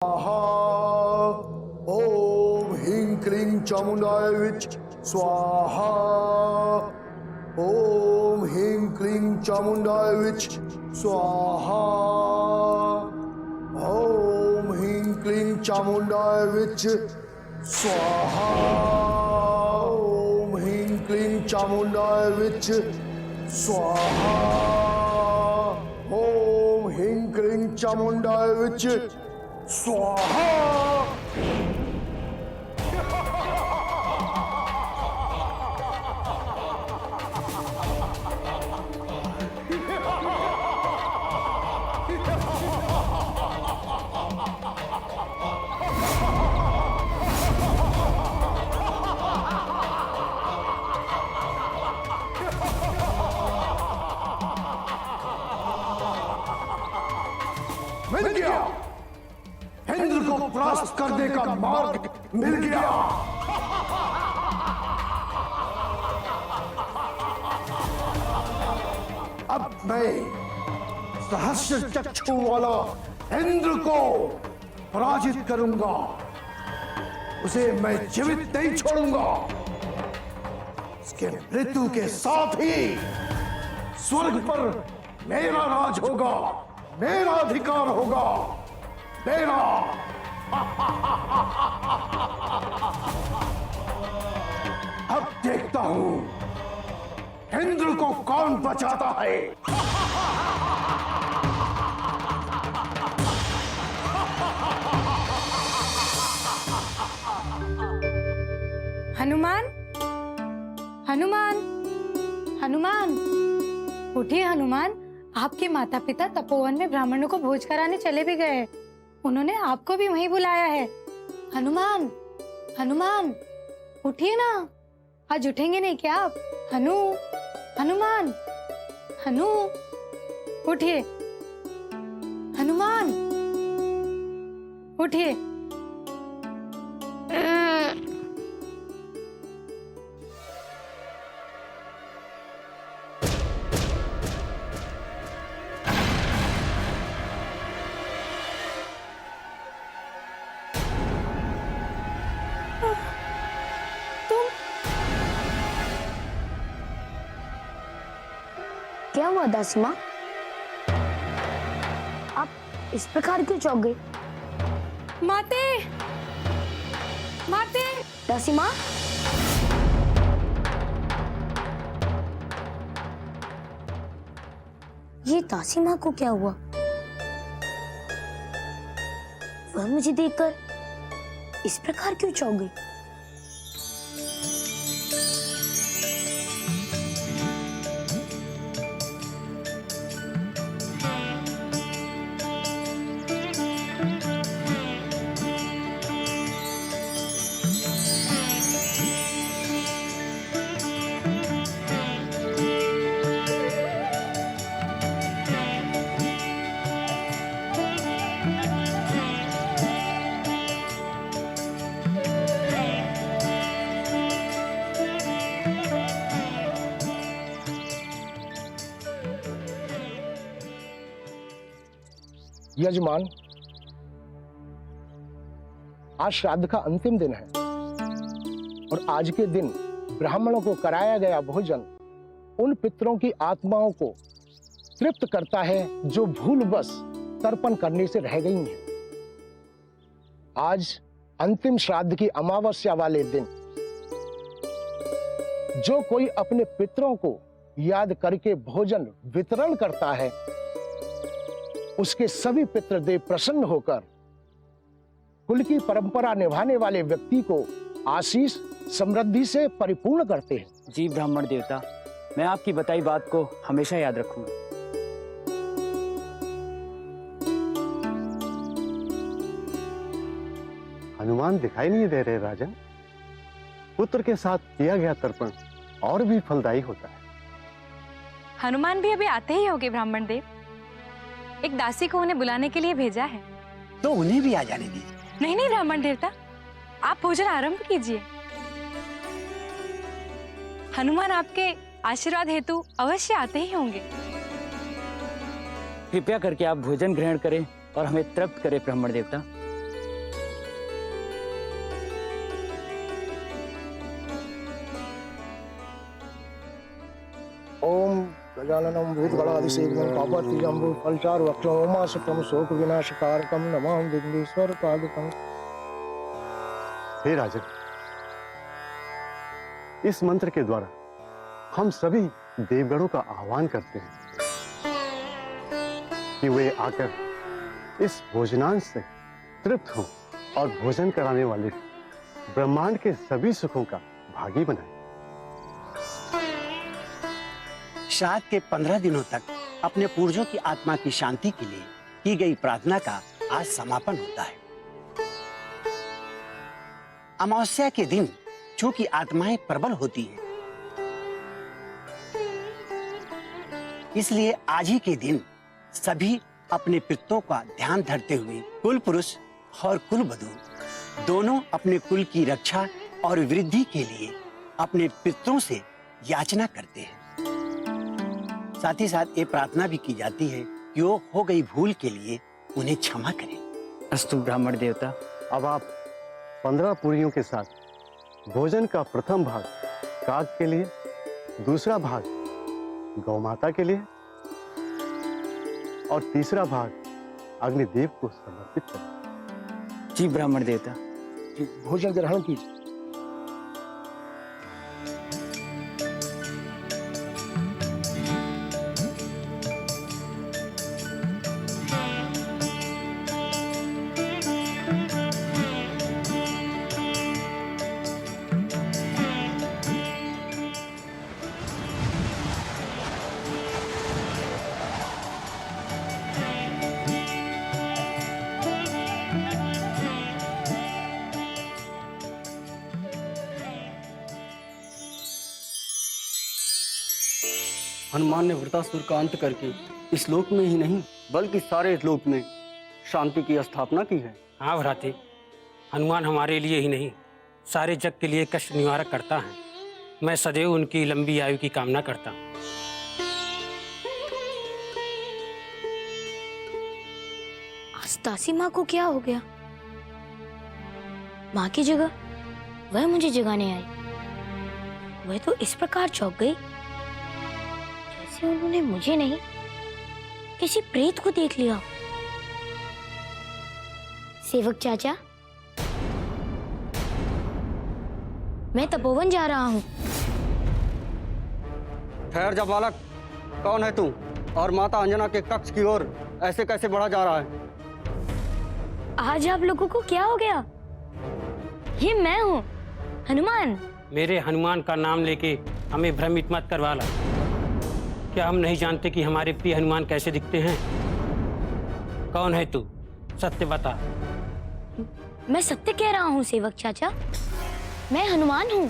ओम ह्रीं क्लीं चामुंडाय विच स्वाहा। ओम ह्रीं क्लीं चामुंडाय विच स्वाहा। ओम ह्रीं क्लीं चामुंडाय विच स्वाहा। ओम ह्रीं क्लीं चामुंडाय विच स्वाहा। ओम ह्रीं क्लीं चामुंडाय विच स्वाहा। मिल गया, इंद्र को परास्त करने का मार्ग मिल गया। अब मैं सहस्र चक्षु वाला इंद्र को पराजित करूंगा, उसे मैं जीवित नहीं छोड़ूंगा। उसके मृत्यु के साथ ही स्वर्ग पर मेरा राज होगा, मेरा अधिकार होगा, मेरा। अब देखता हूं इंद्र को कौन बचाता है। हनुमान, हनुमान, हनुमान, उठिए हनुमान। आपके माता पिता तपोवन में ब्राह्मणों को भोज कराने चले भी गए। उन्होंने आपको भी वहीं बुलाया है। हनुमान, हनुमान, उठिए ना। आज उठेंगे नहीं क्या आप? हनु, हनुमान, हनु, उठिए। हनुमान, उठिए। क्या हुआ दासी माँ? आप इस प्रकार क्यों चौंक गई? माते, माते। दासी माँ, ये दासी माँ को क्या हुआ? वह मुझे देखकर इस प्रकार क्यों चौंक गई? यजमान, आज श्राद्ध का अंतिम दिन है और आज के दिन ब्राह्मणों को कराया गया भोजन उन पितरों की आत्माओं को तृप्त करता है जो भूलवश तर्पण करने से रह गई हैं। आज अंतिम श्राद्ध की अमावस्या वाले दिन जो कोई अपने पितरों को याद करके भोजन वितरण करता है, उसके सभी पितृदेव प्रसन्न होकर कुल की परंपरा निभाने वाले व्यक्ति को आशीष समृद्धि से परिपूर्ण करते हैं। जी ब्राह्मण देवता, मैं आपकी बताई बात को हमेशा याद रखूंगा। हनुमान दिखाई नहीं दे रहे राजन। पुत्र के साथ किया गया तर्पण और भी फलदायी होता है। हनुमान भी अभी आते ही होंगे ब्राह्मण देव। एक दासी को उन्हें बुलाने के लिए भेजा है। तो उन्हें भी आ जाने दीजिए। नहीं नहीं ब्राह्मण देवता, आप भोजन आरंभ कीजिए। हनुमान आपके आशीर्वाद हेतु अवश्य आते ही होंगे। कृपया करके आप भोजन ग्रहण करें और हमें तृप्त करें ब्राह्मण देवता। ओम गजाननं भूतगणाधिसेवितं पापतीजं फलचारु वक्षं उमासुतं शोक विनाशकारकं नमामि विघ्नेश्वर पादकं। हे राजन, इस मंत्र के द्वारा हम सभी देवगणों का आह्वान करते हैं कि वे आकर इस भोजनांश से तृप्त हों और भोजन कराने वाले ब्रह्मांड के सभी सुखों का भागी बनाएं। श्राद्ध के 15 दिनों तक अपने पूर्वजों की आत्मा की शांति के लिए की गई प्रार्थना का आज समापन होता है। अमावस्या के दिन चूंकि आत्माएं प्रबल होती हैं, इसलिए आज ही के दिन सभी अपने पितरों का ध्यान धरते हुए कुल पुरुष और कुल वधू दोनों अपने कुल की रक्षा और वृद्धि के लिए अपने पितरों से याचना करते हैं। साथ ही साथ ये प्रार्थना भी की जाती है कि वो हो गई भूल के लिए उन्हें क्षमा करें। अस्तु ब्राह्मण देवता। अब आप 15 पूरियों के साथ भोजन का प्रथम भाग काग के लिए, दूसरा भाग गौ माता के लिए और तीसरा भाग अग्निदेव को समर्पित करें। जी ब्राह्मण देवता। भोजन ग्रहण कीजिए। हनुमान ने वृतासुर का अंत करके इस लोक में ही नहीं बल्कि सारे लोक में शांति की स्थापना की है। हाँ भ्राते, हनुमान हमारे लिए ही नहीं सारे जग के लिए कष्ट निवारक करता है। मैं सदैव उनकी लंबी आयु की कामना करता हूँ। आज दासी माँ को क्या हो गया? माँ की जगह वह मुझे जगाने आई। वह तो इस प्रकार चौंक गई जैसे उन्होंने मुझे नहीं किसी प्रेत को देख लिया। सेवक चाचा, मैं तपोवन जा रहा हूँ। ठहर जा बालक, कौन है तू और माता अंजना के कक्ष की ओर ऐसे कैसे बढ़ा जा रहा है? आज आप लोगों को क्या हो गया? ये मैं हूँ, हनुमान। मेरे हनुमान का नाम लेके हमें भ्रमित मत करवा ला। क्या हम नहीं जानते कि हमारे प्रिय हनुमान कैसे दिखते हैं? कौन है तू? सत्य बता। मैं सत्य कह रहा हूँ सेवक चाचा, मैं हनुमान हूँ।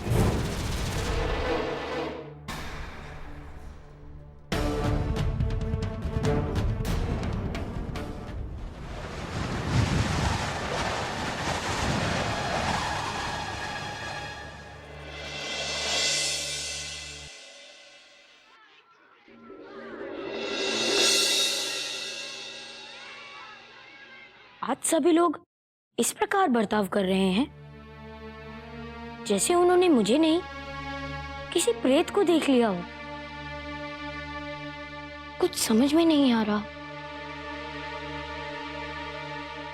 आज सभी लोग इस प्रकार बर्ताव कर रहे हैं जैसे उन्होंने मुझे नहीं किसी प्रेत को देख लिया हो। कुछ समझ में नहीं आ रहा।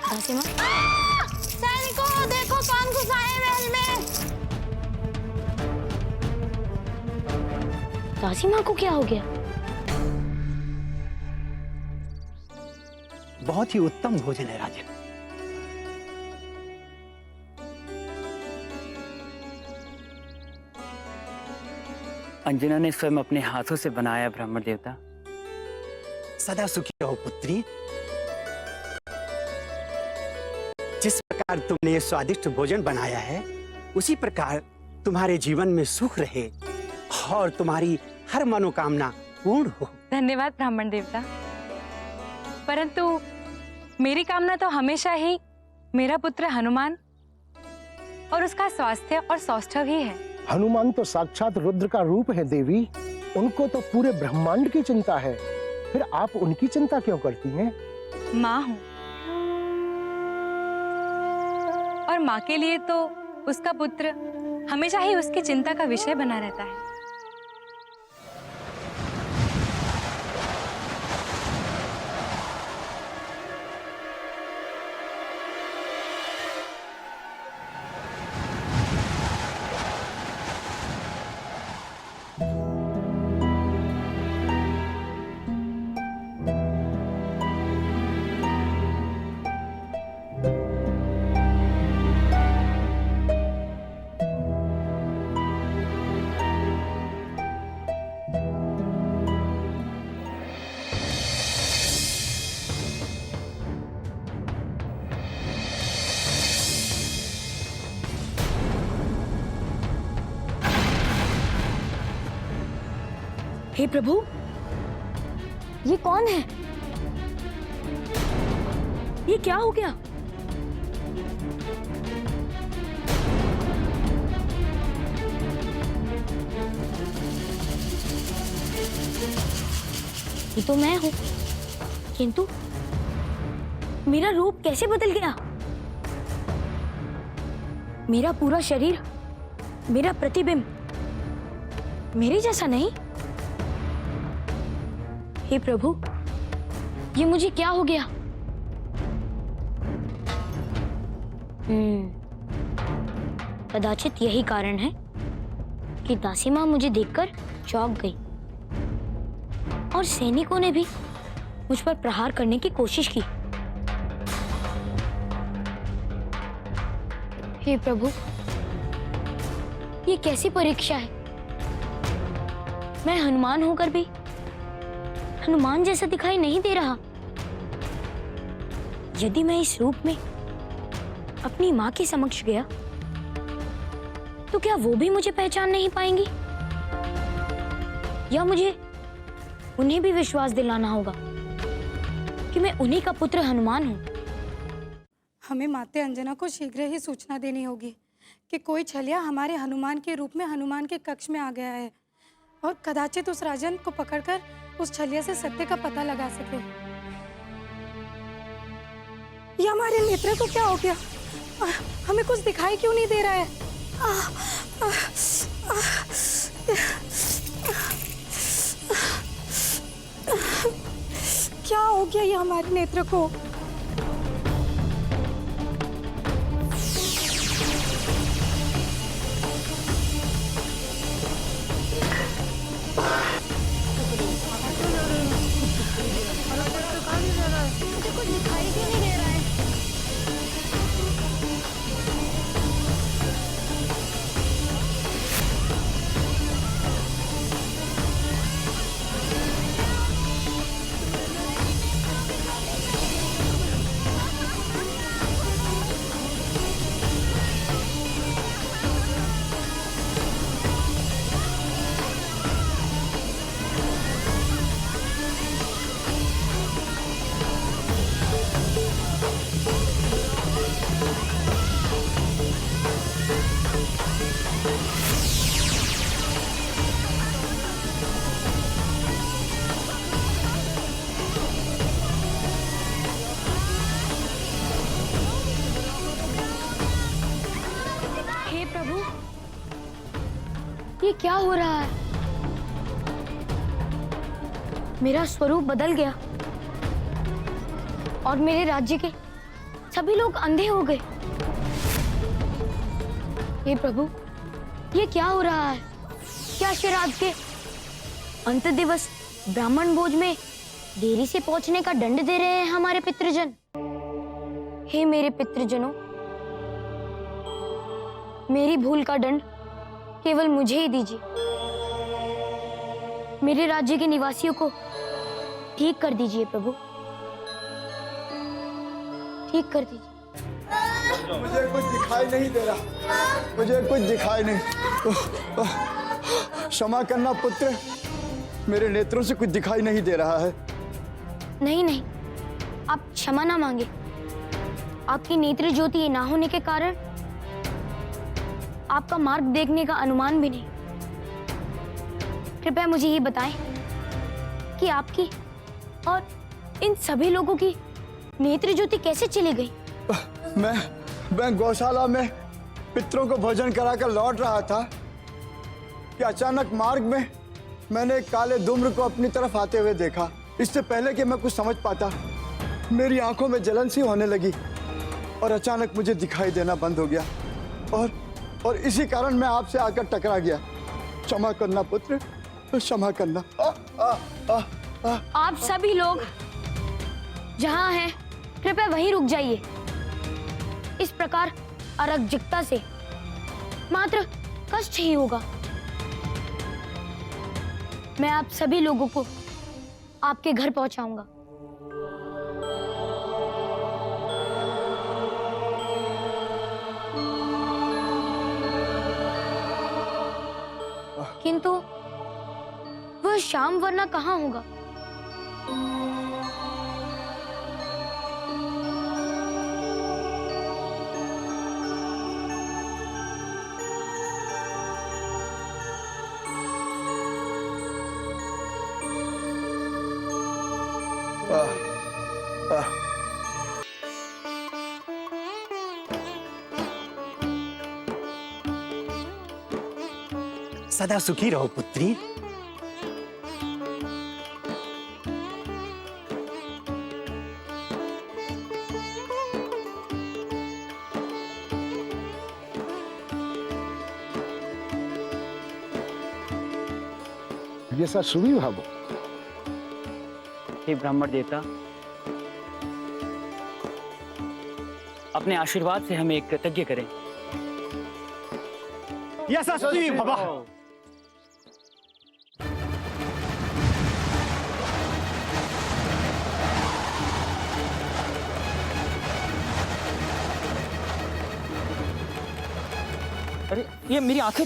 दासी माँ, सैनिकों देखो कौन घुसा है महल में। दासी माँ को क्या हो गया? बहुत ही उत्तम भोजन है राजन। अंजना ने स्वयं अपने हाथों से बनाया ब्राह्मण देवता। सदा सुखी रहो पुत्री। जिस प्रकार तुमने ये स्वादिष्ट भोजन बनाया है उसी प्रकार तुम्हारे जीवन में सुख रहे और तुम्हारी हर मनोकामना पूर्ण हो। धन्यवाद ब्राह्मण देवता। परंतु मेरी कामना तो हमेशा ही मेरा पुत्र हनुमान और उसका स्वास्थ्य और सौष्ठव ही है। हनुमान तो साक्षात रुद्र का रूप है देवी। उनको तो पूरे ब्रह्मांड की चिंता है, फिर आप उनकी चिंता क्यों करती हैं? माँ हूँ और माँ के लिए तो उसका पुत्र हमेशा ही उसकी चिंता का विषय बना रहता है। हे प्रभु, ये कौन है? ये क्या हो गया? ये तो मैं हूं, किंतु मेरा रूप कैसे बदल गया? मेरा पूरा शरीर, मेरा प्रतिबिंब मेरे जैसा नहीं। हे प्रभु, ये मुझे क्या हो गया? कदाचित यही कारण है कि दासी मां मुझे देखकर चौंक गई और सैनिकों ने भी मुझ पर प्रहार करने की कोशिश की। हे प्रभु, ये कैसी परीक्षा है? मैं हनुमान होकर भी हनुमान जैसा दिखाई नहीं दे रहा। यदि मैं इस रूप में अपनी मां के समक्ष गया तो क्या वो भी मुझे पहचान नहीं पाएंगी? या मुझे उन्हें भी विश्वास दिलाना होगा कि मैं उन्हीं का पुत्र हनुमान हूं। हमें माते अंजना को शीघ्र ही सूचना देनी होगी कि कोई छलिया हमारे हनुमान के रूप में हनुमान के कक्ष में आ गया है और कदाचित उस राजन को पकड़कर उस छलिया से सत्य का पता लगा सके। ये हमारे नेत्र को क्या हो गया? हमें कुछ दिखाई क्यों नहीं दे रहा है? क्या हो गया ये हमारे नेत्र को? मुझे कुछ दिखाई क्यों नहीं दे रहा है? हे प्रभु, ये क्या हो रहा है? मेरा स्वरूप बदल गया और मेरे राज्य के सभी लोग अंधे हो गए। हे प्रभु, ये क्या हो रहा है? क्या श्राद्ध के अंत दिवस ब्राह्मण भोज में देरी से पहुंचने का दंड दे रहे हैं हमारे पितृजन? हे मेरे पितृजनों, मेरी भूल का दंड केवल मुझे ही दीजिए। मेरे राज्य के निवासियों को ठीक कर दीजिए प्रभु, ठीक कर दीजिए। मुझे कुछ दिखाई नहीं दे रहा, मुझे कुछ दिखाई नहीं। क्षमा करना पुत्र, मेरे नेत्रों से कुछ दिखाई नहीं दे रहा है। नहीं नहीं, आप क्षमा ना मांगे। आपकी नेत्र ज्योति ना होने के कारण आपका मार्ग देखने का अनुमान भी नहीं। कृपया मुझे ये बताएं कि आपकी और इन सभी लोगों की नेत्र ज्योति कैसे चली गई? मैं गौशाला में पितरों को भोजन कराकर लौट रहा था कि अचानक मार्ग में मैंने एक काले धूम्र को अपनी तरफ आते हुए देखा। इससे पहले कि मैं कुछ समझ पाता, मेरी आंखों में जलन सी होने लगी और अचानक मुझे दिखाई देना बंद हो गया और इसी कारण मैं आपसे आकर टकरा गया। क्षमा करना पुत्र, क्षमा करना। आप सभी लोग जहां हैं कृपया वहीं रुक जाइए। इस प्रकार अराजकता से मात्र कष्ट ही होगा। मैं आप सभी लोगों को आपके घर पहुंचाऊंगा। किंतु वह वह श्याम वरना कहाँ होगा? सदा सुखी रहो पुत्री। ये सब सुनी भावो। हे ब्राह्मण देवता, अपने आशीर्वाद से हमें कृतज्ञ करें। यशस्वी भव। अरे ये मेरी आंखें,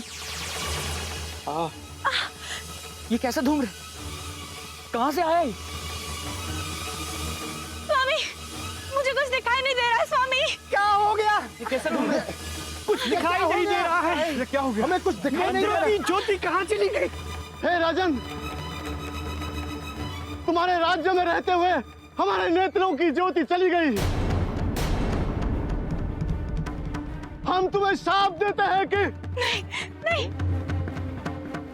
ये कैसा धूम्र कहाँ से आया है? स्वामी, मुझे कुछ दिखाई नहीं दे रहा है स्वामी। क्या हो गया? ये कैसा धूम्र है? कुछ दिखाई नहीं दे रहा है। ये क्या हो गया? हमें कुछ दिखाई नहीं दे रहा। ज्योति कहाँ चली गई? हे राजन, तुम्हारे राज्य में रहते हुए हमारे नेत्रों की ज्योति चली गई। हम तुम्हें शाप देते हैं कि नहीं,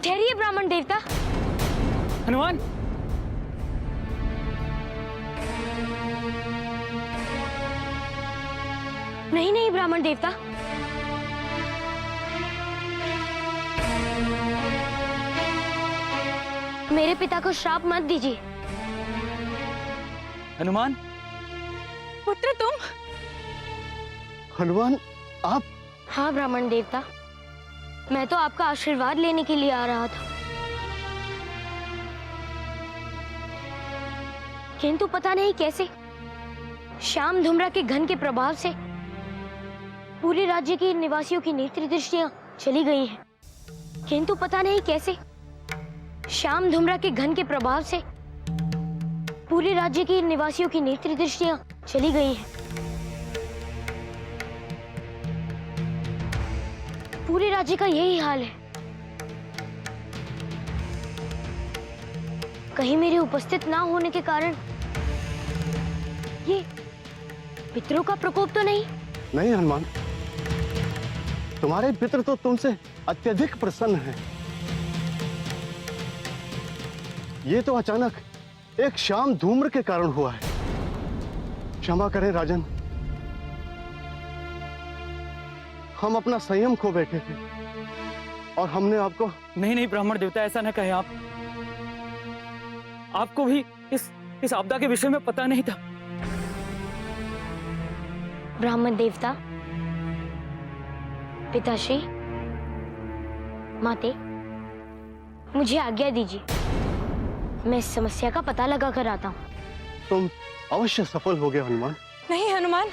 ठहरिए ब्राह्मण देवता। हनुमान, नहीं ब्राह्मण देवता, मेरे पिता को श्राप मत दीजिए। हनुमान, पुत्र तुम? हनुमान आप? हाँ ब्राह्मण देवता, मैं तो आपका आशीर्वाद लेने के लिए आ रहा था, किंतु पता नहीं कैसे श्याम धूम्रा के घन के प्रभाव से पूरे राज्य के निवासियों की नेत्र दृष्टियां चली गई हैं। किंतु पता नहीं कैसे श्याम धूम्रा के घन के प्रभाव से पूरे राज्य के निवासियों की नेत्र दृष्टियां चली गई हैं। पूरे राज्य का यही हाल है। कहीं मेरे उपस्थित ना होने के कारण ये पितरों का प्रकोप तो नहीं? नहीं हनुमान, तुम्हारे पितर तो तुमसे अत्यधिक प्रसन्न हैं। ये तो अचानक एक श्याम धूम्र के कारण हुआ है। क्षमा करें राजन, हम अपना संयम खो बैठे थे और हमने आपको। नहीं ब्राह्मण देवता, ऐसा न कहे आप। आपको भी इस आपदा के विषय में पता नहीं था। ब्राह्मण देवता, पिताश्री, माते, मुझे आज्ञा दीजिए, मैं इस समस्या का पता लगा कर आता हूँ। तुम अवश्य सफल हो गए हनुमान। नहीं हनुमान,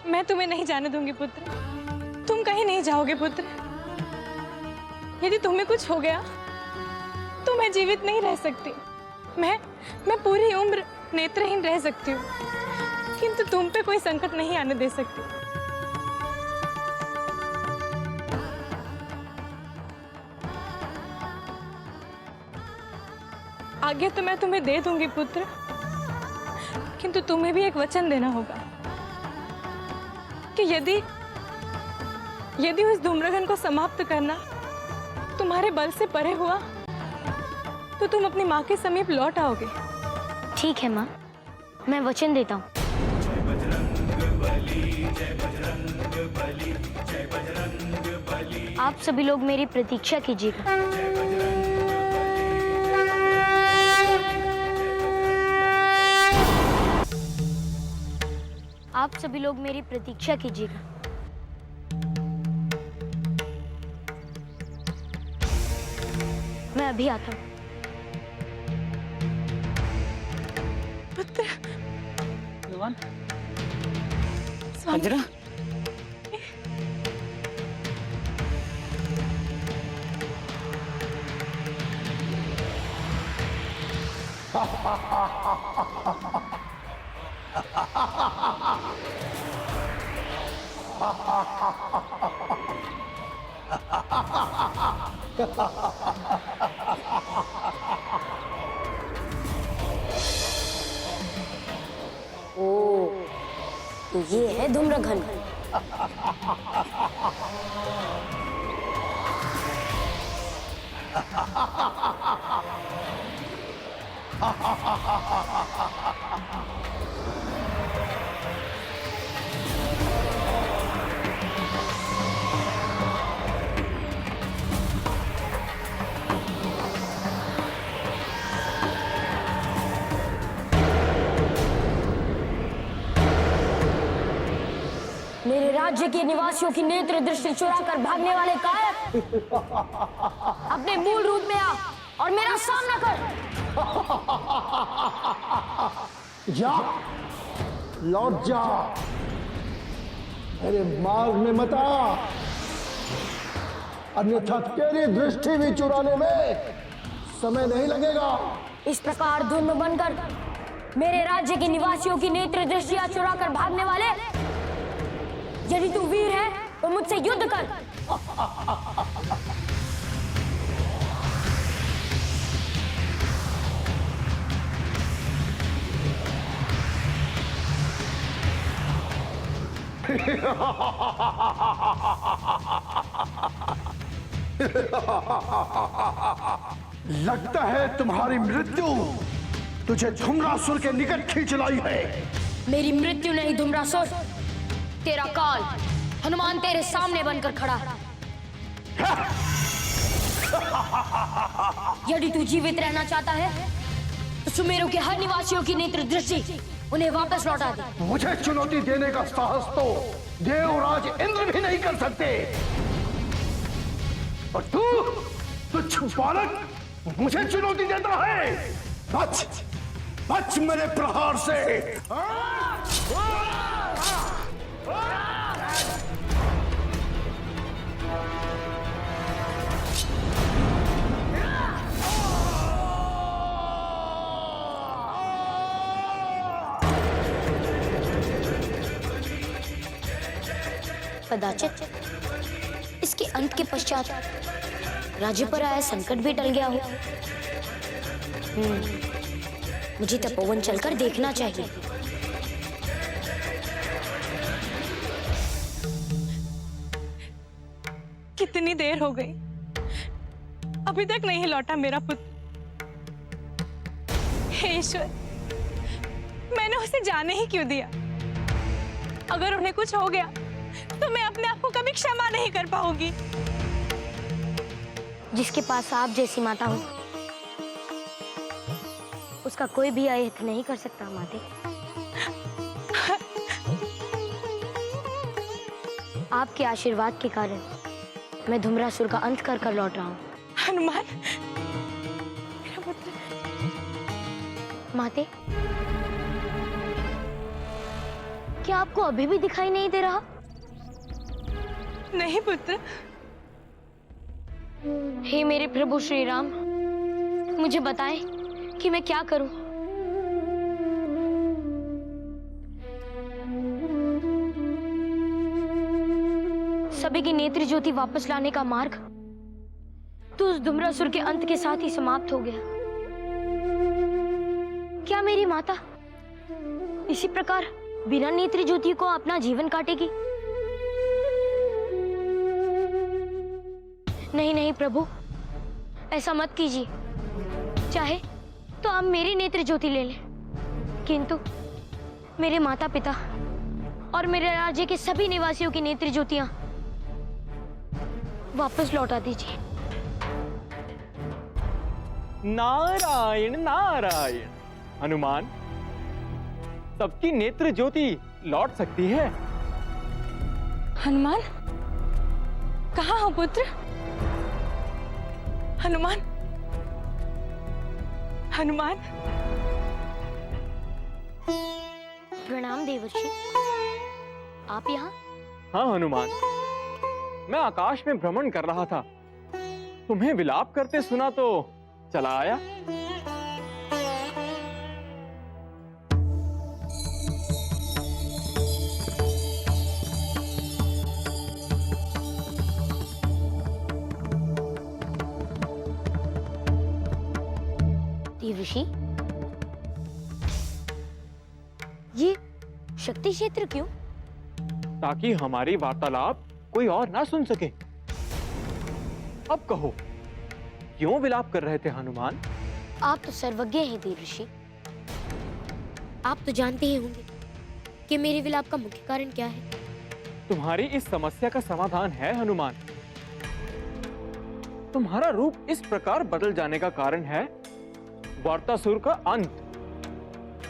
मैं तुम्हें नहीं जाने दूंगी पुत्र। तुम कहीं नहीं जाओगे पुत्र। यदि तुम्हें कुछ हो गया तो मैं जीवित नहीं रह सकती। मैं पूरी उम्र नेत्रहीन रह सकती हूँ, किंतु तुम पे कोई संकट नहीं आने दे सकती। आगे तो मैं तुम्हें दे दूंगी पुत्र, किंतु तुम्हें भी एक वचन देना होगा कि यदि उस धूम्रघन को समाप्त करना तुम्हारे बल से परे हुआ तो तुम अपनी माँ के समीप लौट आओगे। ठीक है माँ, मैं वचन देता हूँ। आप सभी लोग मेरी प्रतीक्षा कीजिएगा। आप सभी लोग मेरी प्रतीक्षा कीजिएगा। मैं अभी आता हूँ। पुत्र, हनुमान, स्वामी, अंजना, ओ, तो ये है धूम्रघन। मेरे राज्य के निवासियों की नेत्र दृष्टि चुराकर भागने वाले कायर, अपने मूल रूप में आ और मेरा सामना कर। जा, लौट जा, मेरे मार्ग में मत आ, अन्यथा तेरी दृष्टि भी चुराने में समय नहीं लगेगा। इस प्रकार धुंध बनकर मेरे राज्य के निवासियों की नेत्र दृष्टियां चुराकर भागने वाले, यदि तू वीर है तो मुझसे युद्ध कर। लगता है तुम्हारी मृत्यु तुझे धुम्रासुर के निकट खींच लाई है। मेरी मृत्यु नहीं धुम्रासुर, तेरा काल हनुमान तेरे सामने बनकर खड़ा है। यदि तू जीवित रहना चाहता है तो सुमेरु के हर निवासियों की नेत्र दृष्टि उन्हें वापस लौटा दे। मुझे चुनौती देने का साहस तो देवराज इंद्र भी नहीं कर सकते, और तू तुच्छ बालक मुझे चुनौती देता है। बच, बच मेरे प्रहार से। कदाचित इसके अंत के पश्चात राज्य पर आया संकट भी टल गया हो। मुझे तपोवन चलकर देखना चाहिए। कितनी देर हो गई, अभी तक नहीं लौटा मेरा पुत्र। हे ईश्वर, मैंने उसे जाने ही क्यों दिया? अगर उन्हें कुछ हो गया तो मैं अपने आप को कभी क्षमा नहीं कर पाऊंगी। जिसके पास आप जैसी माता हो उसका कोई भी अहित नहीं कर सकता माते। आपके आशीर्वाद के कारण मैं धुम्रासुर का अंत कर कर लौट रहा हूँ। हनुमान, मेरा पुत्र। माते, क्या आपको अभी भी दिखाई नहीं दे रहा? नहीं पुत्र। हे मेरे प्रभु श्री राम, मुझे बताएं कि मैं क्या करूं। सभी की नेत्र ज्योति वापस लाने का मार्ग तो उस धुम्रासुर के अंत के साथ ही समाप्त हो गया। क्या मेरी माता इसी प्रकार बिना नेत्र ज्योति को अपना जीवन काटेगी? नहीं नहीं प्रभु, ऐसा मत कीजिए। चाहे तो आप मेरी नेत्र ज्योति ले लें, किंतु मेरे माता पिता और मेरे राज्य के सभी निवासियों की नेत्र ज्योतियां वापस लौटा दीजिए। नारायण नारायण। हनुमान, सबकी नेत्र ज्योति लौट सकती है। हनुमान, कहाँ हो पुत्र? हनुमान, हनुमान। प्रणाम देवर्षि, आप यहाँ? हाँ हनुमान, मैं आकाश में भ्रमण कर रहा था, तुम्हें विलाप करते सुना तो चला आया। देवऋषि, ये शक्ति क्षेत्र क्यों? ताकि हमारी वार्तालाप कोई और ना सुन सके। अब कहो, क्यों विलाप कर रहे थे हनुमान? आप तो सर्वज्ञ हैं देवऋषि। आप तो जानते ही होंगे कि मेरे विलाप का मुख्य कारण क्या है। तुम्हारी इस समस्या का समाधान है हनुमान। तुम्हारा रूप इस प्रकार बदल जाने का कारण है वर्तासुर का अंत।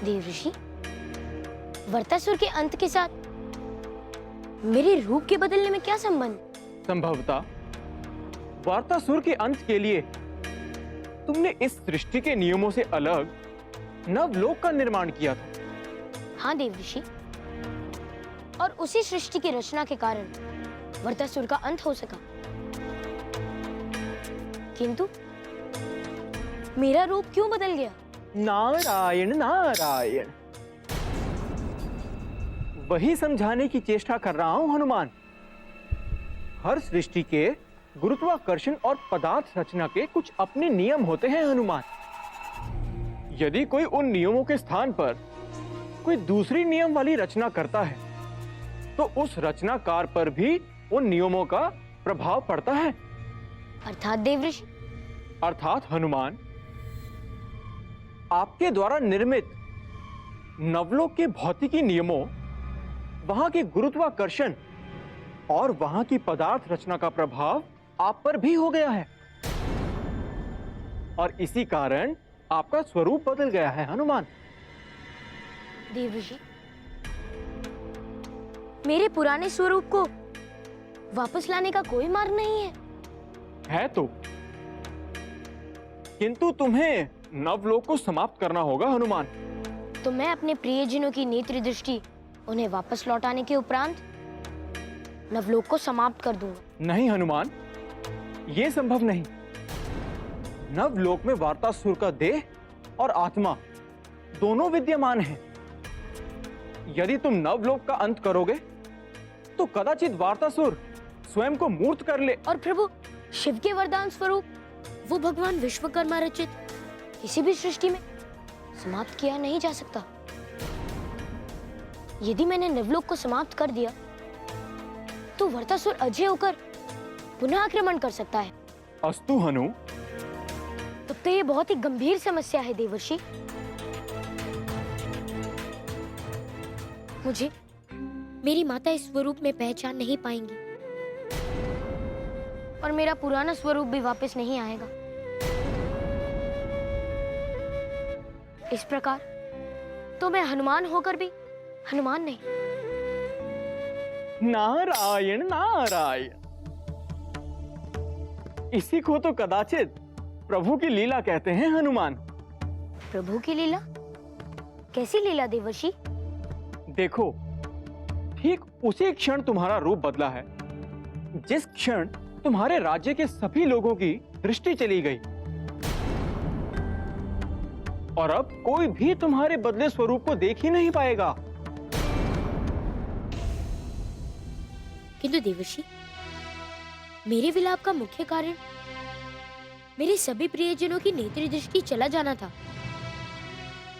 देवऋषि, वर्तासुर के अंत के साथ मेरे रूप के बदलने में क्या संबंध? संभवतः वर्तासुर के अंत के लिए तुमने इस सृष्टि के नियमों से अलग नवलोक का निर्माण किया था। हाँ देवऋषि, और उसी सृष्टि की रचना के कारण वर्तासुर का अंत हो सका। किंतु मेरा रूप क्यों बदल गया? नारायण नारायण, वही समझाने की चेष्टा कर रहा हूं हनुमान। हर सृष्टि के गुरुत्वाकर्षण और पदार्थ रचना के कुछ अपने नियम होते हैं हनुमान। यदि कोई उन नियमों के स्थान पर कोई दूसरी नियम वाली रचना करता है तो उस रचनाकार पर भी उन नियमों का प्रभाव पड़ता है। अर्थात देवऋषि? अर्थात हनुमान, आपके द्वारा निर्मित नवलोक के भौतिकी नियमों, वहां के गुरुत्वाकर्षण और वहां की पदार्थ रचना का प्रभाव आप पर भी हो गया है, और इसी कारण आपका स्वरूप बदल गया है हनुमान। देवऋषि, मेरे पुराने स्वरूप को वापस लाने का कोई मार्ग नहीं है तो, किंतु तुम्हें नवलोक को समाप्त करना होगा हनुमान। तो मैं अपने प्रियजनों की नेत्र दृष्टि उन्हें वापस लौटाने के उपरांत नवलोक को समाप्त कर दूंगा। नहीं हनुमान, यह संभव नहीं। नवलोक में वार्तासुर का देह और आत्मा दोनों विद्यमान हैं। यदि तुम नवलोक का अंत करोगे तो कदाचित वार्तासुर स्वयं को मूर्त कर ले। और प्रभु, शिव के वरदान स्वरूप वो भगवान विश्वकर्मा रचित किसी भी सृष्टि में समाप्त किया नहीं जा सकता। यदि मैंने नवलोक को समाप्त कर दिया तो वर्तासुर अजय होकर पुनः आक्रमण कर सकता है। अस्तु हनु। तब तो ये बहुत ही गंभीर समस्या है देवर्षि। मुझे मेरी माता इस स्वरूप में पहचान नहीं पाएंगी और मेरा पुराना स्वरूप भी वापस नहीं आएगा। इस प्रकार तो मैं हनुमान होकर भी हनुमान नहीं। नारायण नारायण, इसी को तो कदाचित प्रभु की लीला कहते हैं हनुमान। प्रभु की लीला? कैसी लीला देवर्षि? देखो, ठीक उसी क्षण तुम्हारा रूप बदला है जिस क्षण तुम्हारे राज्य के सभी लोगों की दृष्टि चली गई, और अब कोई भी तुम्हारे बदले स्वरूप को देख ही नहीं पाएगा। किंतु देवर्षि, मेरे विलाप का मुख्य कारण मेरे सभी प्रियजनों की नेत्र दृष्टि चला जाना था,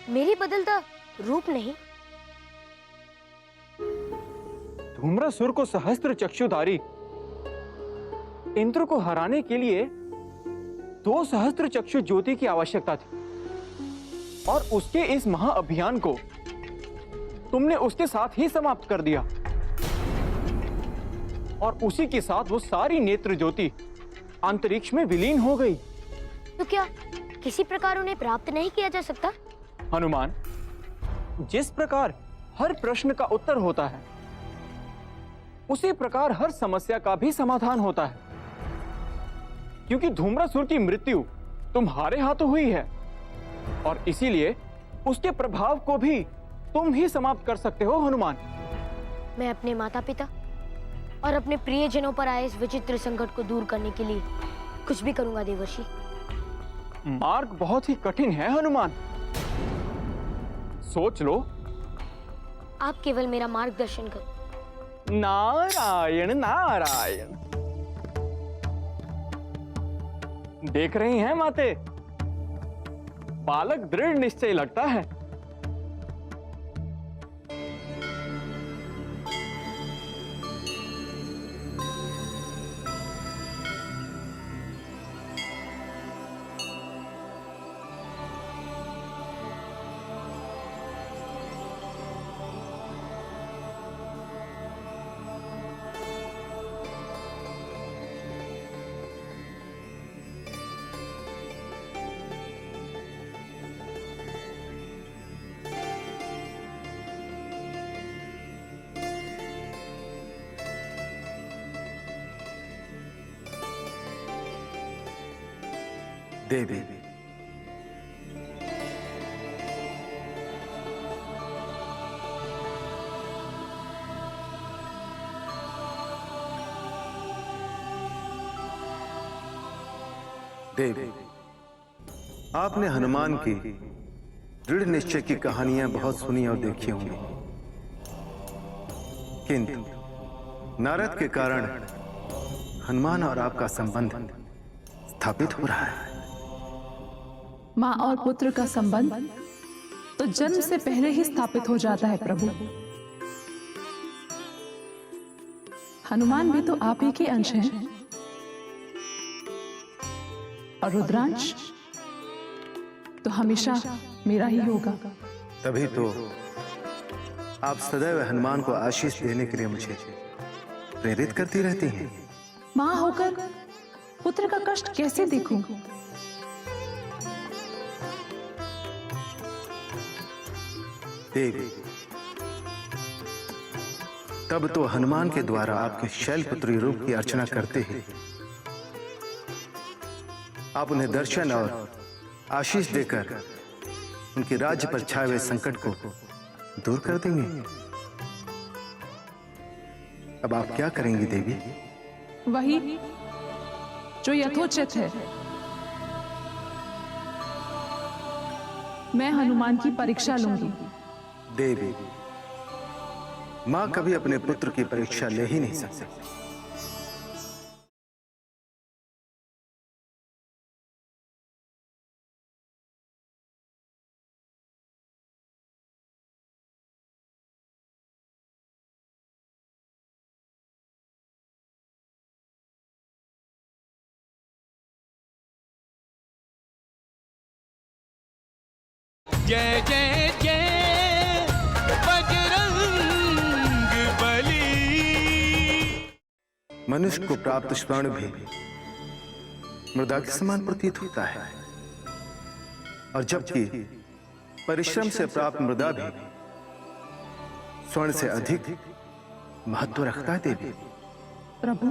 मेरे बदलता रूप नहीं। धूम्रासुर को सहस्त्र चक्षुधारी इंद्र को हराने के लिए 2 सहस्त्र चक्षु ज्योति की आवश्यकता थी, और उसके इस महाअभियान को तुमने उसके साथ ही समाप्त कर दिया, और उसी के साथ वो सारी नेत्र ज्योति अंतरिक्ष में विलीन हो गई। तो क्या किसी प्रकार उन्हें प्राप्त नहीं किया जा सकता? हनुमान, जिस प्रकार हर प्रश्न का उत्तर होता है उसी प्रकार हर समस्या का भी समाधान होता है, क्योंकि धूम्रासुर की मृत्यु तुम्हारे हाथों हुई है, और इसीलिए उसके प्रभाव को भी तुम ही समाप्त कर सकते हो हनुमान। मैं अपने माता पिता और अपने प्रियजनों पर आए इस विचित्र संकट को दूर करने के लिए कुछ भी करूंगा देवर्षि। मार्ग बहुत ही कठिन है हनुमान, सोच लो। आप केवल मेरा मार्गदर्शन करो। नारायण नारायण, देख रही हैं माते, बालक दृढ़ निश्चय लगता है। देवी, देवी, आपने हनुमान की दृढ़ निश्चय की कहानियां बहुत सुनी और देखी होंगी, किंतु नारद के कारण हनुमान और आपका संबंध स्थापित हो रहा है। माँ और पुत्र का संबंध तो जन्म से पहले ही स्थापित हो जाता है प्रभु। हनुमान भी तो आप ही के अंश हैं और रुद्रांश तो हमेशा मेरा ही होगा। तभी तो आप सदैव हनुमान को आशीष देने के लिए मुझे प्रेरित करती रहती हैं। माँ होकर पुत्र का कष्ट कैसे देखूं? देवी, तब तो हनुमान के द्वारा आपके शैलपुत्री रूप की अर्चना करते ही आप उन्हें दर्शन और आशीष देकर उनके राज्य पर छाए हुए संकट को दूर कर देंगे। अब आप क्या करेंगी देवी? वही जो यथोचित है। मैं हनुमान की परीक्षा लूंगी। देवी, मां कभी अपने पुत्र की परीक्षा ले ही नहीं सकती। जय जय जय बजरंग बली। मनुष्य को प्राप्त स्वर्ण भी मृदा के समान प्रतीत होता है, और जबकि परिश्रम से प्राप्त मृदा भी स्वर्ण से अधिक महत्व रखता है। देवी, प्रभु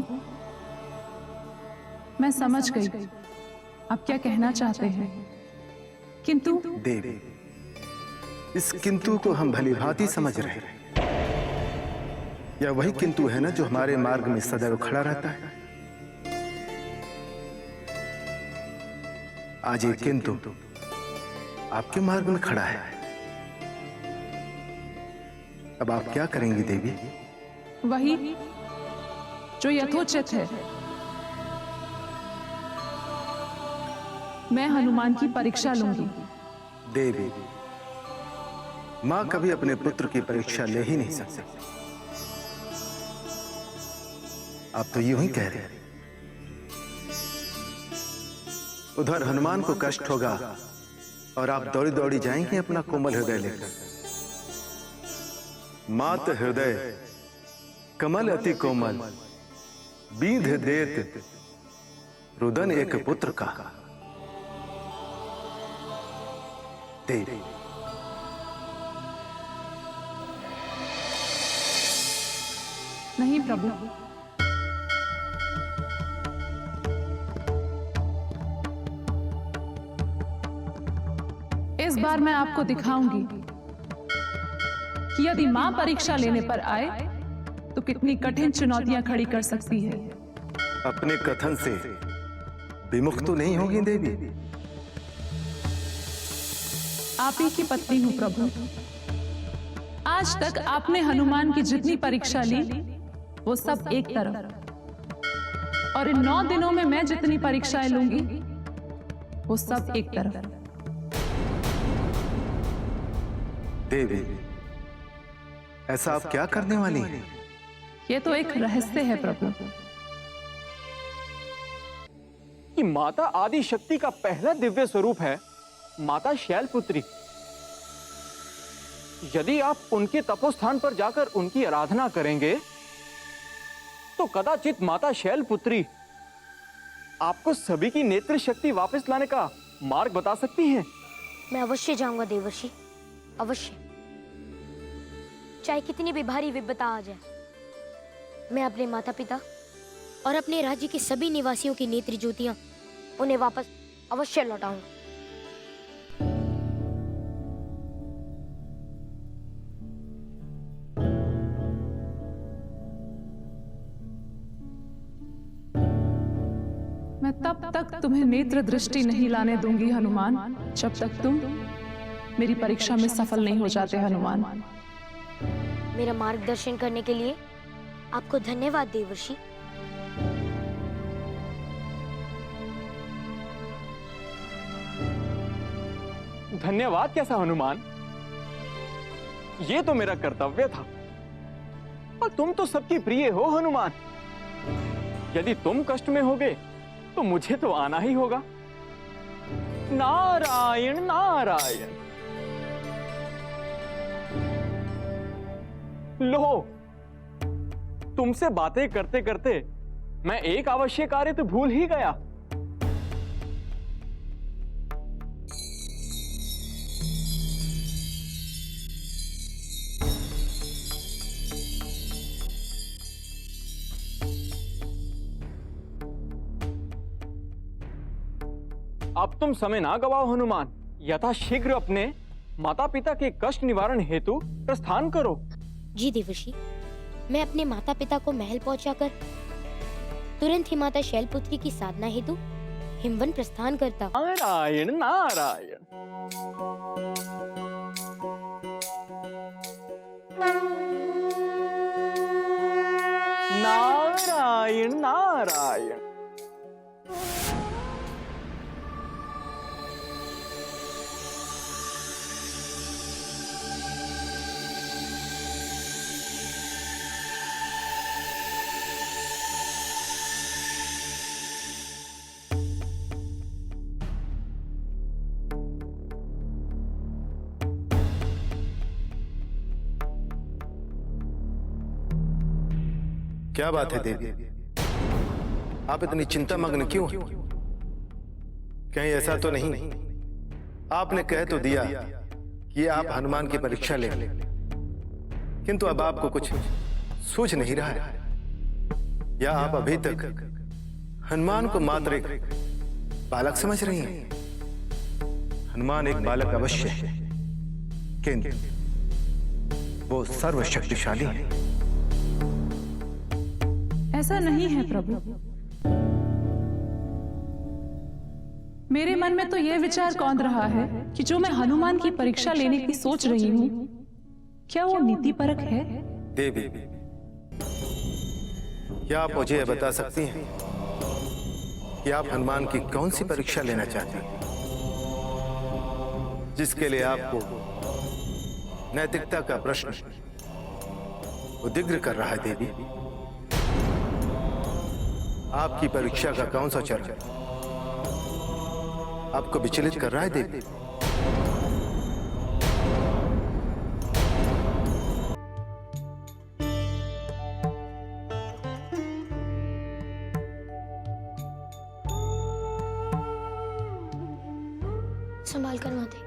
मैं समझ गई आप क्या कहना चाहते हैं, किंतु देवी, इस किंतु को हम भली भांति समझ रहे हैं। यह वही किंतु है ना जो हमारे मार्ग में सदैव खड़ा रहता है। आज ये किंतु आपके मार्ग में खड़ा है। अब आप क्या करेंगी देवी? वही जो यथोचित है। मैं हनुमान की परीक्षा लूंगी। देवी, मां कभी अपने पुत्र की परीक्षा ले ही नहीं सकती। आप तो यूं ही कह रहे हैं। उधर हनुमान को कष्ट होगा और आप दौड़ी दौड़ी जाएंगे अपना कोमल हृदय लेकर। मात हृदय कमल अति कोमल, बीध देत रुदन एक पुत्र का। देवी, नहीं प्रभु, इस बार मैं आपको दिखाऊंगी कि यदि मां परीक्षा लेने पर आए तो कितनी कठिन चुनौतियां खड़ी कर सकती है। अपने कथन से विमुख तो नहीं होगी देवी? आप ही की पत्नी हूं प्रभु। आज तक आपने हनुमान की जितनी परीक्षा ली वो सब एक तरफ, और इन 9 दिनों में मैं जितनी परीक्षाएं लूंगी वो सब एक तरफ। देवी, ऐसा आप क्या करने वाली हैं? ये तो एक रहस्य है प्रभु। कि माता आदि शक्ति का पहला दिव्य स्वरूप है माता शैलपुत्री। यदि आप उनके तपोस्थान पर जाकर उनकी आराधना करेंगे तो कदाचित माता शैलपुत्री आपको सभी की नेत्र शक्ति वापस लाने का मार्ग बता सकती हैं। मैं अवश्य जाऊंगा देवर्षि, अवश्य। चाहे कितनी भी भारी विपदा आ जाए, मैं अपने माता पिता और अपने राज्य के सभी निवासियों की नेत्र ज्योतियां उन्हें वापस अवश्य लौटाऊंगा। मैं तब तक तुम्हें नेत्र दृष्टि नहीं लाने दूंगी हनुमान, जब तक तुम मेरी परीक्षा में सफल नहीं हो जाते हनुमान। मेरा मार्गदर्शन करने के लिए आपको धन्यवाद देवर्षि। धन्यवाद कैसा हनुमान, ये तो मेरा कर्तव्य था। और तुम तो सबकी प्रिय हो हनुमान। यदि तुम कष्ट में होगे तो मुझे तो आना ही होगा। नारायण नारायण। लो, तुमसे बातें करते करते मैं एक आवश्यक कार्य तो भूल ही गया। अब तुम समय ना गवाओ हनुमान, यथाशीघ्र अपने माता पिता के कष्ट निवारण हेतु प्रस्थान करो। जी देवर्षि, मैं अपने माता पिता को महल पहुंचाकर तुरंत ही माता शैलपुत्री की साधना हेतु हिमवन प्रस्थान करता हूं। नारायण नारायण। नारायण नारायण। क्या बात है देवी, आप इतनी चिंता मग्न क्यों? कहीं ऐसा तो नहीं आपने कह तो दिया कि आप हनुमान की परीक्षा ले, किंतु अब आपको कुछ सूझ नहीं रहा है, या आप अभी तक हनुमान को मात्र एक बालक समझ रही हैं? हनुमान एक बालक अवश्य है, किंतु वो सर्वशक्तिशाली है। ऐसा नहीं है प्रभु। मेरे मन में तो यह विचार कौंध रहा है कि जो मैं हनुमान की परीक्षा लेने की सोच रही हूँ, क्या वो नीति परक है? देवी, क्या आप मुझे यह बता सकती हैं कि आप हनुमान की कौन सी परीक्षा लेना चाहती हैं, जिसके लिए आपको नैतिकता का प्रश्न उद्विग्न कर रहा है? देवी, आपकी परीक्षा का कौन सा चरण आपको विचलित कर रहा है? देवी, संभाल कर माते।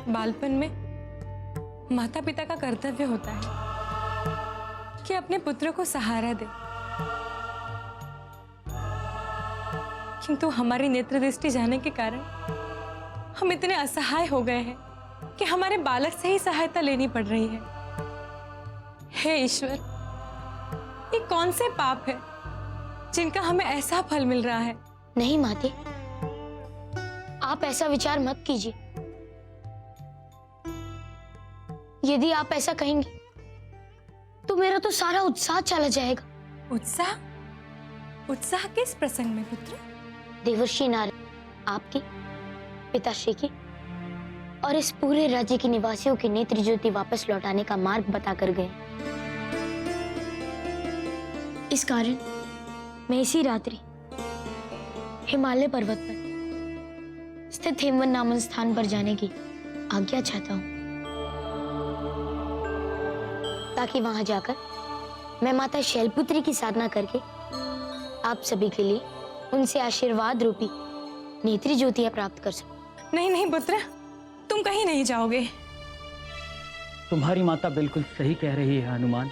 बालपन में माता पिता का कर्तव्य होता है कि अपने पुत्र को सहारा दे, किंतु हमारी नेत्र दृष्टि जाने के कारण हम इतने असहाय हो गए हैं कि हमारे बालक से ही सहायता लेनी पड़ रही है। हे ईश्वर, ये कौन से पाप है जिनका हमें ऐसा फल मिल रहा है? नहीं माते, आप ऐसा विचार मत कीजिए। यदि आप ऐसा कहेंगे तो मेरा तो सारा उत्साह चला जाएगा। उत्साह? उत्साह किस प्रसंग में पुत्र? देवर्षि नारद आपकी, पिताश्री की और इस पूरे राज्य के निवासियों की नेत्र ज्योति वापस लौटाने का मार्ग बताकर गए। इस कारण मैं इसी रात्रि हिमालय पर्वत पर स्थित हेमवन नामक स्थान पर जाने की आज्ञा चाहता हूँ, ताकि वहां जाकर मैं माता शैलपुत्री की साधना करके आप सभी के लिए उनसे आशीर्वाद रूपी नेत्री ज्योतियां प्राप्त कर सकूं। नहीं नहीं पुत्र, तुम कहीं नहीं जाओगे। तुम्हारी माता बिल्कुल सही कह रही है हनुमान।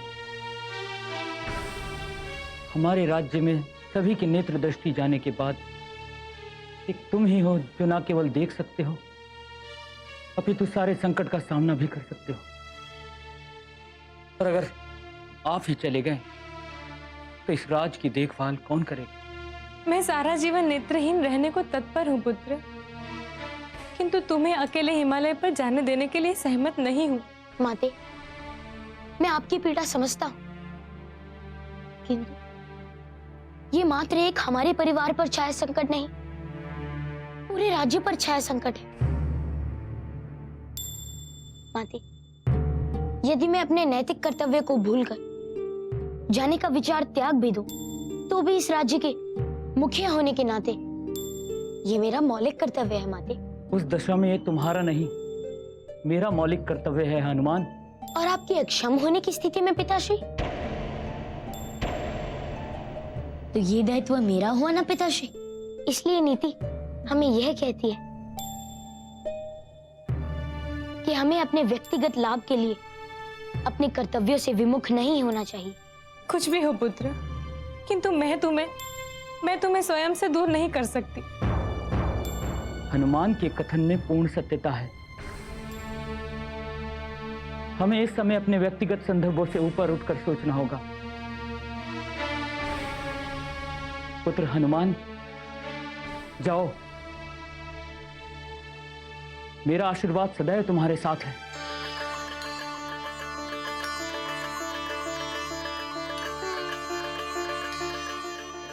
हमारे राज्य में सभी की नेत्र दृष्टि जाने के बाद एक तुम ही हो जो न केवल देख सकते हो अपितु सारे संकट का सामना भी कर सकते हो। और अगर आप ही चले गए तो इस राज की देखभाल कौन करेगा? मैं सारा जीवन नेत्रहीन रहने को तत्पर हूँ पुत्र, किंतु तुम्हें अकेले हिमालय पर जाने देने के लिए सहमत नहीं हूँ। माते, मैं आपकी पीड़ा समझता हूँ, किंतु ये मात्र एक हमारे परिवार पर छाया संकट नहीं, पूरे राज्य पर छाया संकट है। माते, यदि मैं अपने नैतिक कर्तव्य को भूलकर जाने का विचार त्याग भी दूं, तो भी इस राज्य के मुखिया होने के नाते ये मेरा मौलिक कर्तव्य है। माते, उस दशा में ये तुम्हारा नहीं मेरा मौलिक कर्तव्य है हनुमान। और आपके अक्षम होने की स्थिति में पिताश्री, तो ये दायित्व मेरा हुआ ना पिताश्री। इसलिए नीति हमें यह कहती है कि हमें अपने व्यक्तिगत लाभ के लिए अपने कर्तव्यों से विमुख नहीं होना चाहिए। कुछ भी हो पुत्र, किंतु मैं तुम्हें स्वयं से दूर नहीं कर सकती। हनुमान के कथन में पूर्ण सत्यता है। हमें इस समय अपने व्यक्तिगत संदर्भों से ऊपर उठकर सोचना होगा। पुत्र हनुमान, जाओ, मेरा आशीर्वाद सदैव तुम्हारे साथ है।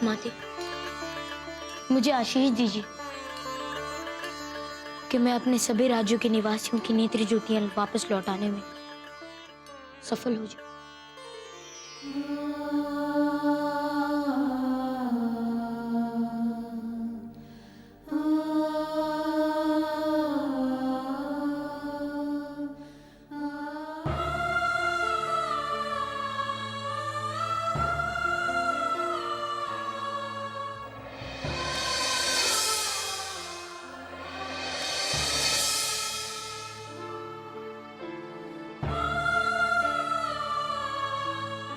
माते, मुझे आशीष दीजिए कि मैं अपने सभी राज्यों के निवासियों की नेत्र ज्योतियां वापस लौटाने में सफल हो जाऊं।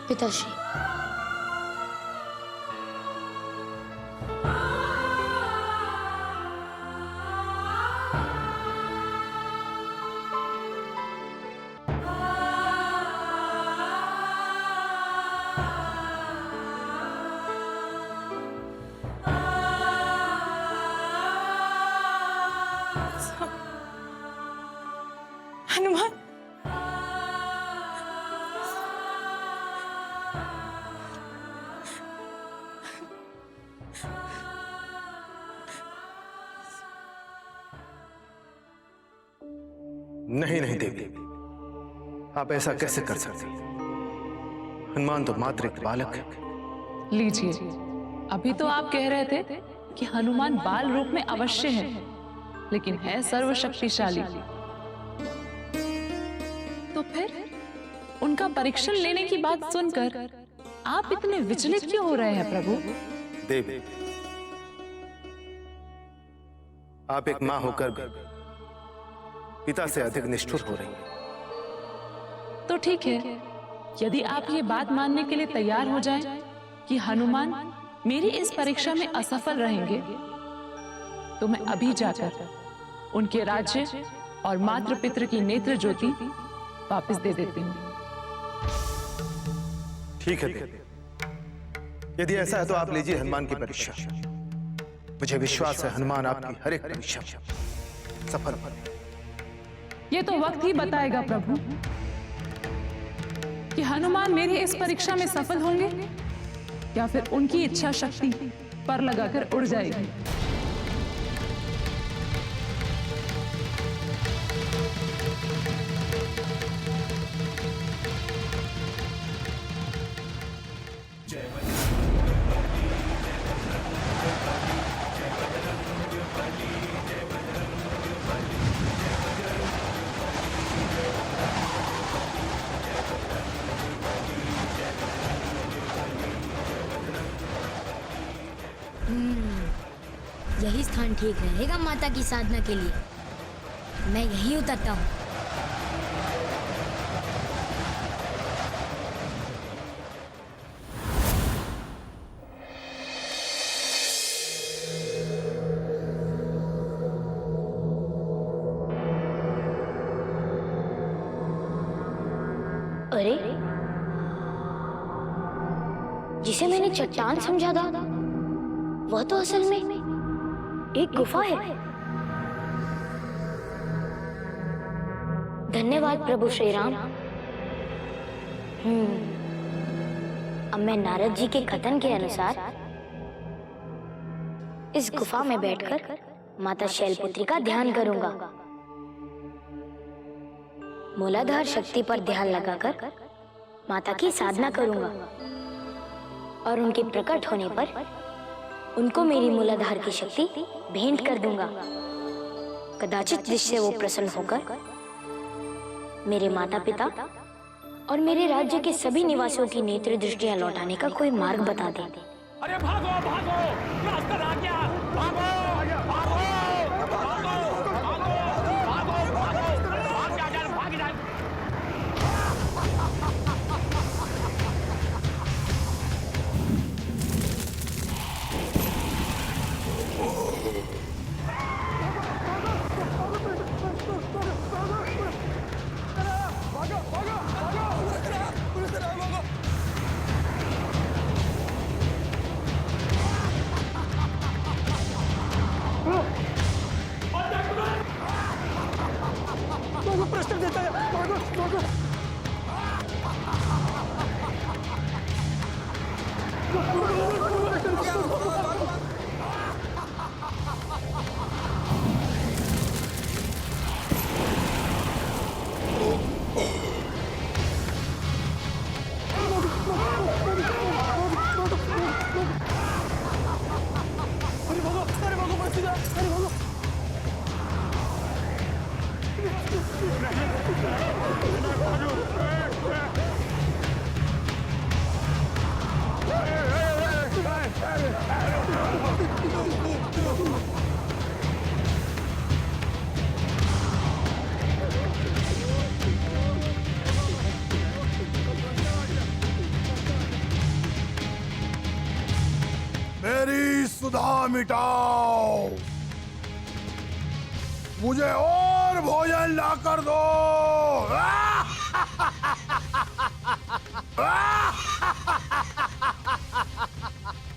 पिताश्री, हनुमान, नहीं नहीं देवी, आप ऐसा कैसे कर सकती? हनुमान तो मात्र एक बालक है। लीजिए, अभी तो आप कह रहे थे कि हनुमान बाल रूप में अवश्य है, लेकिन है सर्वशक्तिशाली। तो फिर उनका परीक्षण लेने की बात सुनकर आप इतने विचलित क्यों हो रहे हैं प्रभु? देवी, आप एक मां होकर भी पिता से अधिक निष्ठुर हो रही हैं। तो ठीक है, यदि आप ये बात मानने के लिए तैयार हो जाएं कि हनुमान मेरी इस परीक्षा में असफल रहेंगे, तो मैं अभी जाकर उनके राज्य और मातृ पितृ की नेत्र ज्योति वापस दे देती हूँ। ठीक है देवी, यदि ऐसा है तो आप लीजिए हनुमान की परीक्षा। मुझे विश्वास है हनुमान आपकी हर एक परीक्षा सफल होगी। ये तो वक्त ही बताएगा प्रभु कि हनुमान मेरी इस परीक्षा में सफल होंगे या फिर उनकी इच्छा शक्ति पर लगाकर उड़ जाएगी। यही स्थान ठीक रहेगा माता की साधना के लिए। मैं यही उतरता हूँ। अरे, जिसे मैंने चट्टान समझा था वह तो असल में एक गुफा है। धन्यवाद प्रभु श्री राम। अब मैं नारद जी के कथन के अनुसार इस गुफा में बैठकर माता शैलपुत्री का ध्यान करूंगा। मूलाधार शक्ति पर ध्यान लगाकर माता की साधना करूंगा और उनके प्रकट होने पर उनको मेरी मूलाधार की शक्ति भेंट कर दूंगा। कदाचित जिससे वो प्रसन्न होकर मेरे माता पिता और मेरे राज्य के सभी निवासियों की नेत्र दृष्टियां लौटाने का कोई मार्ग बता दे। अरे भागो भागो, रास्ता आ गया, भागो भागो प्रश्न देता है। भागो भागो मेरी सुधा मिटाओ, मुझे और भोजन लाकर दो।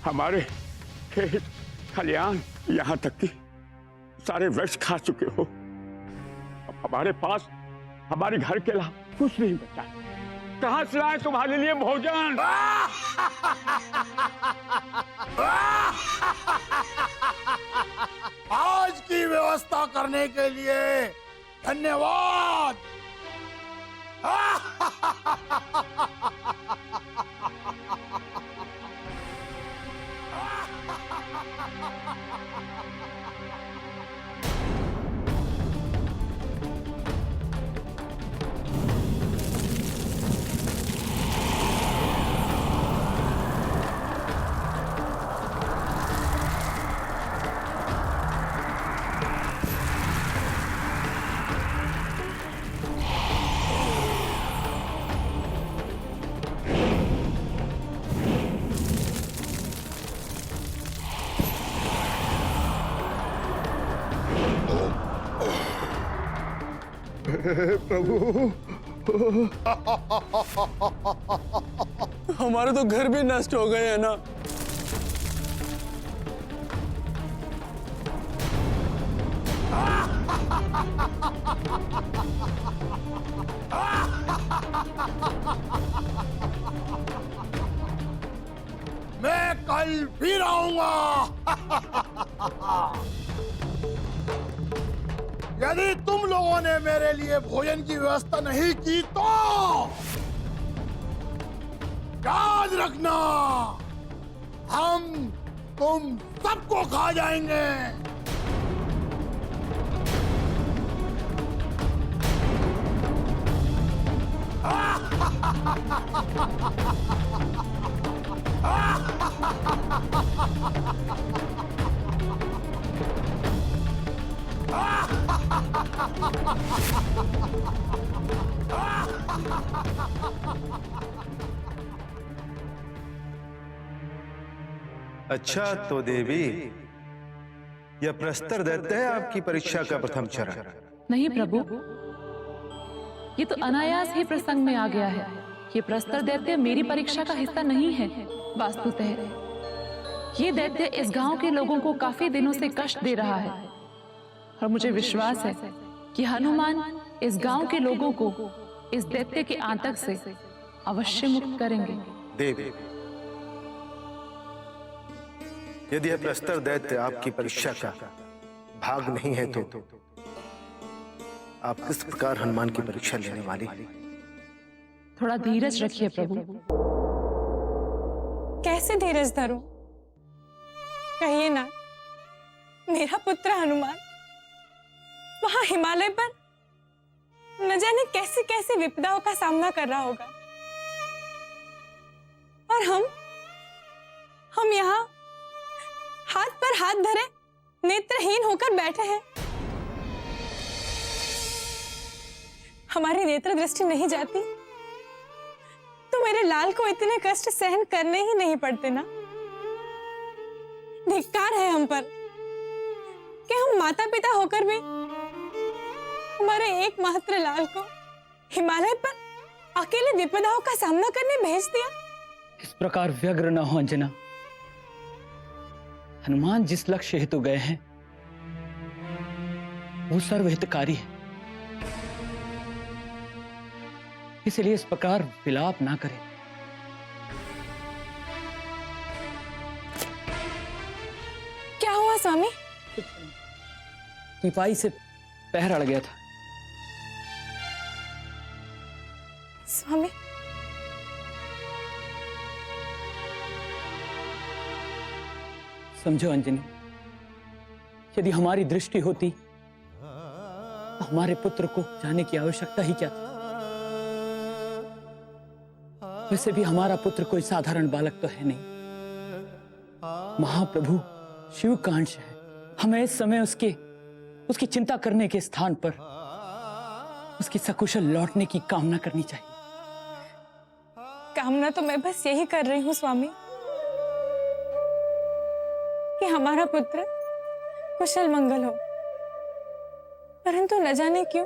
हमारे खेत खलियान यहाँ तक कि सारे वृक्ष खा चुके हो। अब हमारे पास हमारे घर के अलावा कुछ नहीं बचा। कहाँ से लाए तुम्हारे लिए भोजन? आज की व्यवस्था करने के लिए धन्यवाद। प्रभु, हमारे तो घर भी नष्ट हो गए हैं ना। कल फिर आऊंगा। यदि तुम लोगों ने मेरे लिए भोजन की व्यवस्था नहीं की तो याद रखना, हम तुम सबको खा जाएंगे। अच्छा तो देवी, यह प्रस्तर दैत्य है आपकी परीक्षा का प्रथम चरण? नहीं प्रभु, ये तो अनायास ही प्रसंग में आ गया है। ये प्रस्तर दैत्य मेरी परीक्षा का हिस्सा नहीं है। वास्तुतः ये दैत्य इस गांव के लोगों को काफी दिनों से कष्ट दे रहा है और मुझे विश्वास है कि हनुमान इस गांव के लोगों को इस दैत्य के आतंक से अवश्य मुक्त करेंगे। देवी, यदि यह प्रस्तर दैत्य आपकी परीक्षा का भाग नहीं है तो आप किस प्रकार हनुमान की परीक्षा लेने वाली हैं? थोड़ा धीरज रखिए प्रभु। कैसे धीरज धरूं? कहिए ना, मेरा पुत्र हनुमान वहां हिमालय पर न जाने कैसे कैसे विपदाओं का सामना कर रहा होगा, और हम यहाँ हाथ पर हाथ धरे नेत्रहीन होकर बैठे हैं। हमारी नेत्र दृष्टि नहीं जाती तो मेरे लाल को इतने कष्ट सहन करने ही नहीं पड़ते ना। धिक्कार है हम पर कि हम माता पिता होकर भी हमारे एकमात्र लाल को हिमालय पर अकेले विपदाओं का सामना करने भेज दिया। इस प्रकार व्यग्र न हो अंजना। हनुमान जिस लक्ष्य हेतु गए हैं वो सर्वहितकारी है, इसलिए इस प्रकार विलाप ना करें। क्या हुआ स्वामी? तिपाही से पैर अड़ गया था। स्वामी, समझो अंजनी, यदि हमारी दृष्टि होती तो हमारे पुत्र को जाने की आवश्यकता ही क्या थी। वैसे भी हमारा पुत्र कोई साधारण बालक तो है नहीं, महाप्रभु शिव का अंश है। हमें इस समय उसकी चिंता करने के स्थान पर उसकी सकुशल लौटने की कामना करनी चाहिए। कामना तो मैं बस यही कर रही हूँ स्वामी कि हमारा पुत्र कुशल मंगल हो, परंतु न जाने क्यों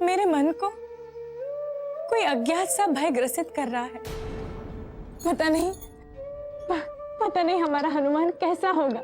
मेरे मन को कोई अज्ञात सा भय ग्रसित कर रहा है। पता नहीं हमारा हनुमान कैसा होगा।